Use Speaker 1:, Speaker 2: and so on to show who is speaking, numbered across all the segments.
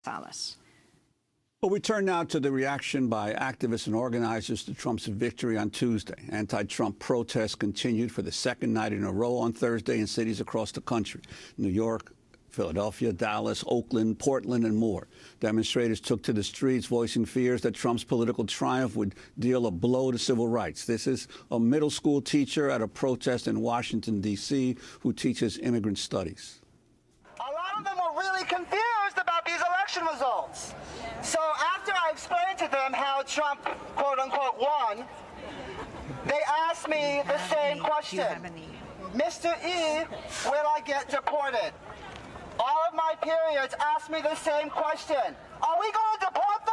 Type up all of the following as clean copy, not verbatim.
Speaker 1: Salas.
Speaker 2: Well, we turn now to the reaction by activists and organizers to Trump's victory on Tuesday. Anti-Trump protests continued for the second night in a row on Thursday in cities across the country. New York, Philadelphia, Dallas, Oakland, Portland, and more. Demonstrators took to the streets voicing fears that Trump's political triumph would deal a blow to civil rights. This is a middle school teacher at a protest in Washington, D.C., who teaches immigrant studies.
Speaker 3: A lot of them were really confused about these election results. So after I explained to them how Trump, quote unquote, won, they asked me the same question. Mr. E, will I get deported? All of my periods asked me the same question. Are we going to deport them?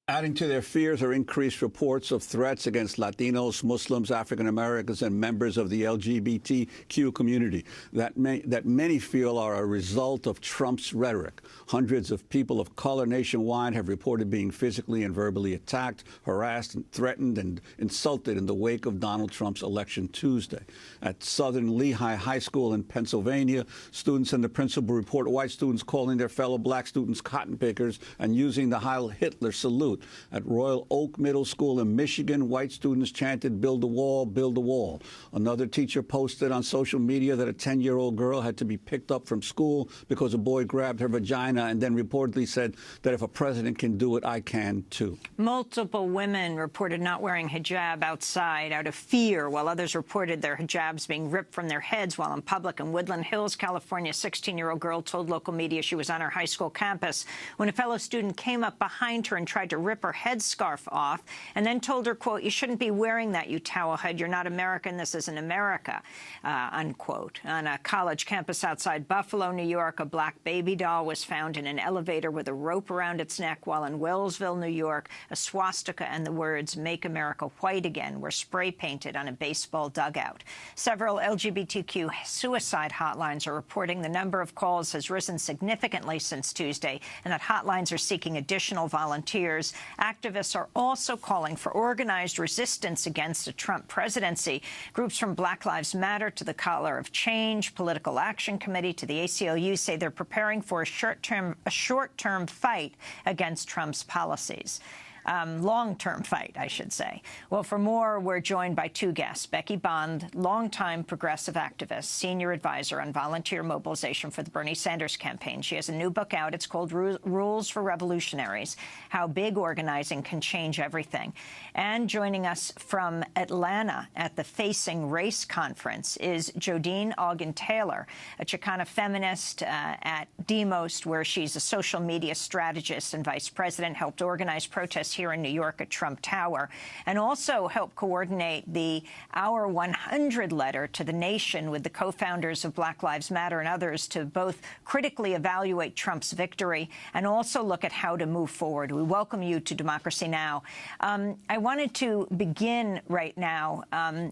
Speaker 2: Adding to their fears are increased reports of threats against Latinos, Muslims, African Americans, and members of the LGBTQ community that many feel are a result of Trump's rhetoric. Hundreds of people of color nationwide have reported being physically and verbally attacked, harassed, and threatened and insulted in the wake of Donald Trump's election Tuesday. At Southern Lehigh High School in Pennsylvania, students and the principal report white students calling their fellow black students cotton pickers and using the Heil Hitler salute. At Royal Oak Middle School in Michigan, white students chanted, "Build a wall, build a wall." Another teacher posted on social media that a 10-year-old girl had to be picked up from school because a boy grabbed her vagina and then reportedly said that if a president can do it, I can too.
Speaker 1: Multiple women reported not wearing hijab outside out of fear, while others reported their hijabs being ripped from their heads while in public. In Woodland Hills, California, a 16-year-old girl told local media she was on her high school campus when a fellow student came up behind her and tried to rip her headscarf off and then told her, quote, "You shouldn't be wearing that, you towelhead. You're not American. This isn't America," unquote. On a college campus outside Buffalo, New York, a black baby doll was found in an elevator with a rope around its neck, while in Wellsville, New York, a swastika and the words "Make America White Again" were spray painted on a baseball dugout. Several LGBTQ suicide hotlines are reporting the number of calls has risen significantly since Tuesday, and that hotlines are seeking additional volunteers. Activists are also calling for organized resistance against the Trump presidency. Groups from Black Lives Matter to the Color of Change, Political Action Committee to the ACLU say they're preparing for a short-term fight against Trump's policies. Long-term fight, I should say. Well, for more, we're joined by two guests. Becky Bond, longtime progressive activist, senior advisor on volunteer mobilization for the Bernie Sanders campaign. She has a new book out. It's called Rules for Revolutionaries, How Big Organizing Can Change Everything. And joining us from Atlanta at the Facing Race Conference is Jodine Olguín-Tayler, a Chicana feminist at Demos, where she's a social media strategist and vice president, helped organize protests here in New York at Trump Tower, and also helped coordinate the Hour 100 letter to the nation with the co-founders of Black Lives Matter and others to both critically evaluate Trump's victory and also look at how to move forward. We welcome you to Democracy Now! I wanted to begin right now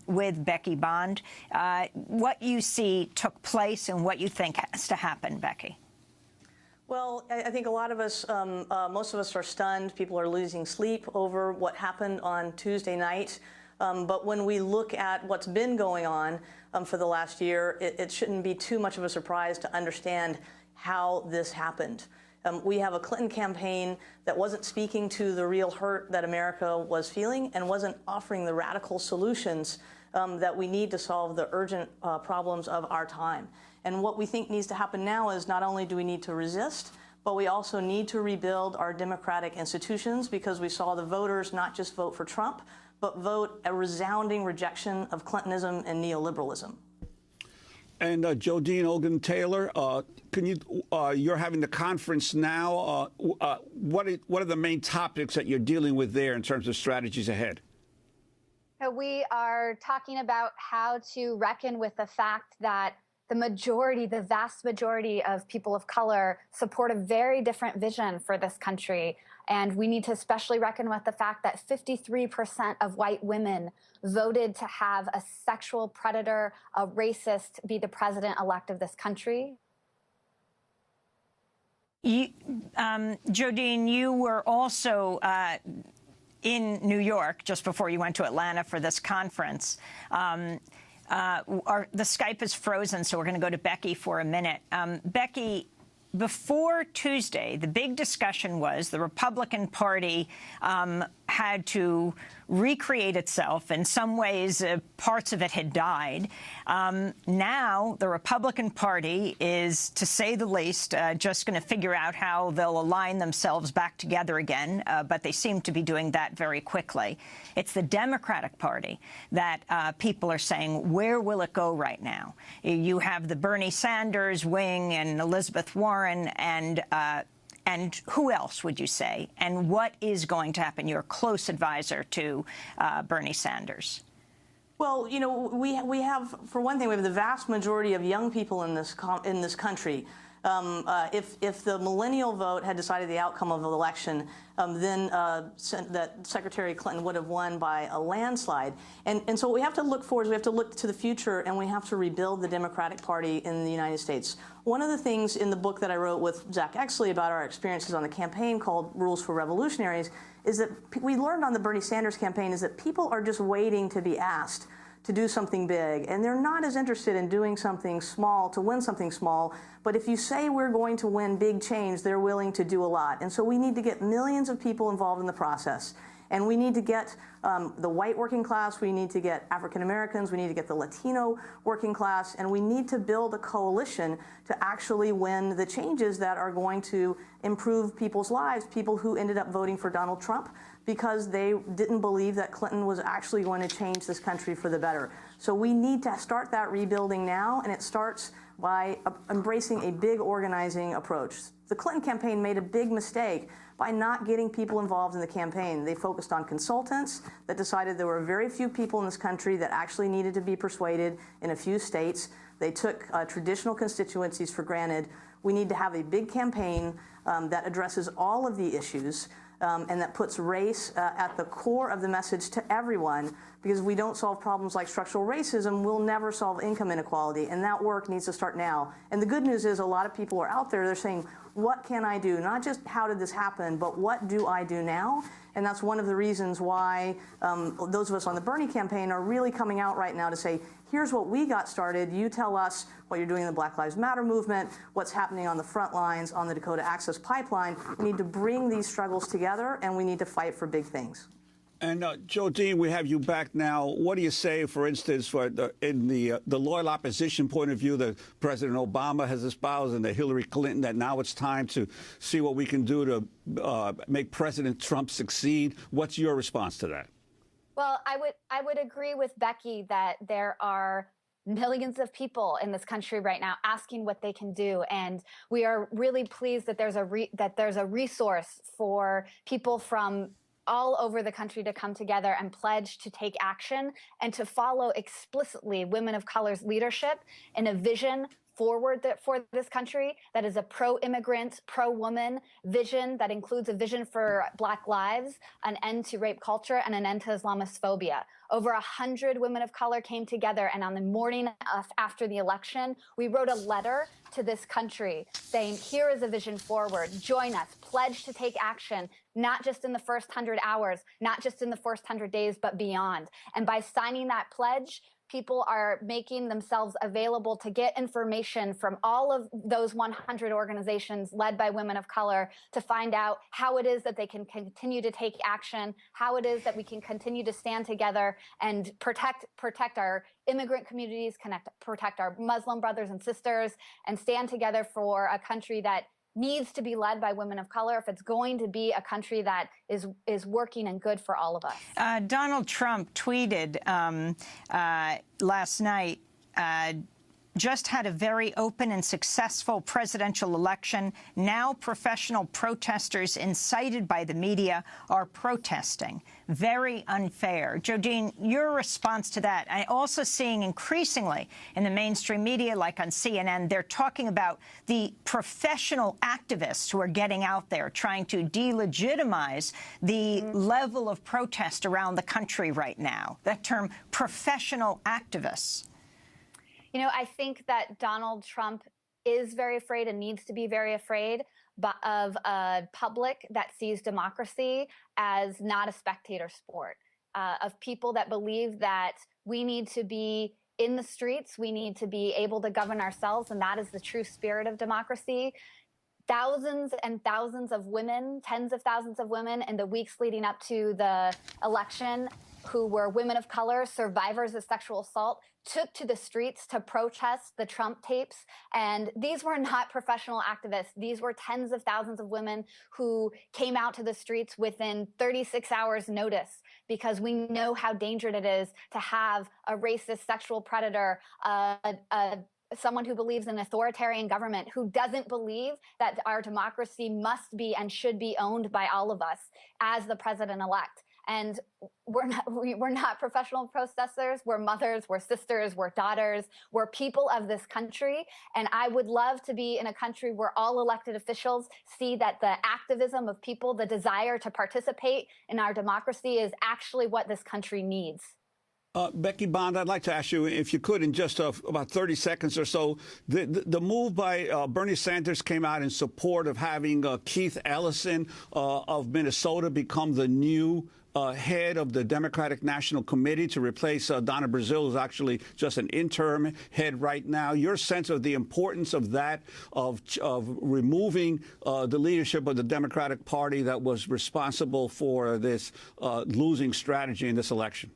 Speaker 1: with Becky Bond. What you see took place and what you think has to happen, Becky.
Speaker 4: Well, I think a lot of us, most of us are stunned. People are losing sleep over what happened on Tuesday night. But when we look at what's been going on for the last year, it shouldn't be too much of a surprise to understand how this happened. We have a Clinton campaign that wasn't speaking to the real hurt that America was feeling and wasn't offering the radical solutions that we need to solve the urgent problems of our time. And what we think needs to happen now is not only do we need to resist, but we also need to rebuild our democratic institutions, because we saw the voters not just vote for Trump, but vote a resounding rejection of Clintonism and neoliberalism.
Speaker 2: And Jodine Olguín-Tayler, can you? You're having the conference now. What are the main topics that you're dealing with there in terms of strategies ahead?
Speaker 5: We are talking about how to reckon with the fact that the vast majority of people of color support a very different vision for this country. And we need to especially reckon with the fact that 53% of white women voted to have a sexual predator, a racist, be the president-elect of this country.
Speaker 1: Jodine, you were also in New York just before you went to Atlanta for this conference. The Skype is frozen, so we're going to go to Becky for a minute. Becky, before Tuesday, the big discussion was the Republican Party had to recreate itself. In some ways, parts of it had died. Now, the Republican Party is, to say the least, just going to figure out how they'll align themselves back together again, but they seem to be doing that very quickly. It's the Democratic Party that people are saying, where will it go right now? You have the Bernie Sanders wing and Elizabeth Warren and who else would you say? And what is going to happen? You're a close advisor to Bernie Sanders.
Speaker 4: Well, you know, we have, for one thing, we have the vast majority of young people in this country. If the millennial vote had decided the outcome of the election, then that Secretary Clinton would have won by a landslide. And so what we have to look for is we have to look to the future, and we have to rebuild the Democratic Party in the United States. One of the things in the book that I wrote with Zach Exley about our experiences on the campaign called Rules for Revolutionaries is that we learned on the Bernie Sanders campaign is that people are just waiting to be asked to do something big, and they're not as interested in doing something small to win something small. But if you say we're going to win big change, they're willing to do a lot. And so we need to get millions of people involved in the process. And we need to get the white working class, we need to get African Americans, we need to get the Latino working class, and we need to build a coalition to actually win the changes that are going to improve people's lives, people who ended up voting for Donald Trump because they didn't believe that Clinton was actually going to change this country for the better. So we need to start that rebuilding now, and it starts by embracing a big organizing approach. The Clinton campaign made a big mistake by not getting people involved in the campaign. They focused on consultants that decided there were very few people in this country that actually needed to be persuaded in a few states. They took traditional constituencies for granted. We need to have a big campaign that addresses all of the issues and that puts race at the core of the message to everyone, because if we don't solve problems like structural racism, we'll never solve income inequality, and that work needs to start now. And the good news is a lot of people are out there, they're saying, what can I do? Not just how did this happen, but what do I do now? And that's one of the reasons why those of us on the Bernie campaign are really coming out right now to say, here's what we got started. You tell us what you're doing in the Black Lives Matter movement, what's happening on the front lines on the Dakota Access Pipeline. We need to bring these struggles together, and we need to fight for big things.
Speaker 2: And Jodine, we have you back now. What do you say, for instance, in the loyal opposition point of view that President Obama has espoused and that Hillary Clinton, that now it's time to see what we can do to make President Trump succeed? What's your response to that?
Speaker 5: Well, I would agree with Becky that there are millions of people in this country right now asking what they can do, and we are really pleased that there's a resource for people from all over the country to come together and pledge to take action and to follow explicitly women of color's leadership in a vision forward for this country that is a pro-immigrant, pro-woman vision that includes a vision for Black lives, an end to rape culture, and an end to Islamophobia. Over 100 women of color came together, and on the morning after the election, we wrote a letter to this country saying, here is a vision forward. Join us. Pledge to take action, not just in the first 100 hours, not just in the first 100 days, but beyond. And by signing that pledge, people are making themselves available to get information from all of those 100 organizations led by women of color to find out how it is that they can continue to take action, how it is that we can continue to stand together and protect our immigrant communities, protect our Muslim brothers and sisters, and stand together for a country that needs to be led by women of color if it's going to be a country that is working and good for all of us.
Speaker 1: Donald Trump tweeted last night, just had a very open and successful presidential election. Now professional protesters incited by the media are protesting. Very unfair. Jodine, your response to that? I'm also seeing increasingly in the mainstream media, like on CNN, they're talking about the professional activists who are getting out there trying to delegitimize the level of protest around the country right now. That term, professional activists.
Speaker 5: You know, I think that Donald Trump is very afraid and needs to be very afraid of a public that sees democracy as not a spectator sport, of people that believe that we need to be in the streets, we need to be able to govern ourselves, and that is the true spirit of democracy. thousands and thousands of women, tens of thousands of women in the weeks leading up to the election who were women of color, survivors of sexual assault, took to the streets to protest the Trump tapes. And these were not professional activists. These were tens of thousands of women who came out to the streets within 36 hours notice, because we know how dangerous it is to have a racist sexual predator, someone who believes in authoritarian government, who doesn't believe that our democracy must be and should be owned by all of us as the president-elect. And we're not professional protesters. We're mothers, we're sisters, we're daughters, we're people of this country. And I would love to be in a country where all elected officials see that the activism of people, the desire to participate in our democracy, is actually what this country needs.
Speaker 2: Becky Bond, I'd like to ask you, if you could, in just about 30 seconds or so, the move by Bernie Sanders came out in support of having Keith Ellison of Minnesota become the new head of the Democratic National Committee to replace Donna Brazile, who's actually just an interim head right now. Your sense of the importance of that, of removing the leadership of the Democratic Party that was responsible for this losing strategy in this election?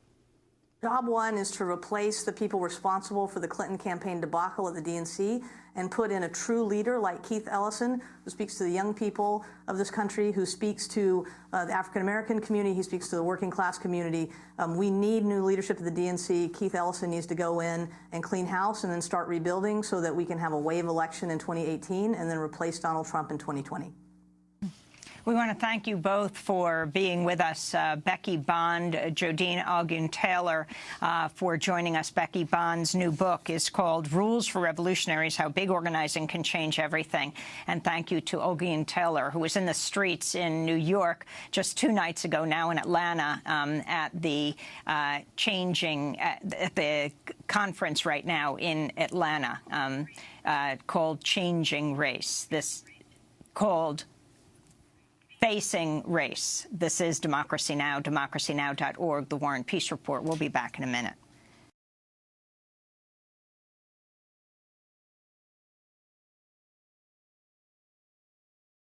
Speaker 4: Job one is to replace the people responsible for the Clinton campaign debacle at the DNC and put in a true leader like Keith Ellison, who speaks to the young people of this country, who speaks to the African-American community, he speaks to the working class community. We need new leadership at the DNC. Keith Ellison needs to go in and clean house and then start rebuilding so that we can have a wave election in 2018 and then replace Donald Trump in 2020.
Speaker 1: We want to thank you both for being with us, Becky Bond, Jodine Olguín-Tayler, for joining us. Becky Bond's new book is called Rules for Revolutionaries, How Big Organizing Can Change Everything. And thank you to Olguín-Tayler, who was in the streets in New York just 2 nights ago, now in Atlanta, at the at the conference right now in Atlanta called Changing Race. This called Facing Race. This is Democracy Now!, democracynow.org, The War and Peace Report. We'll be back in a minute.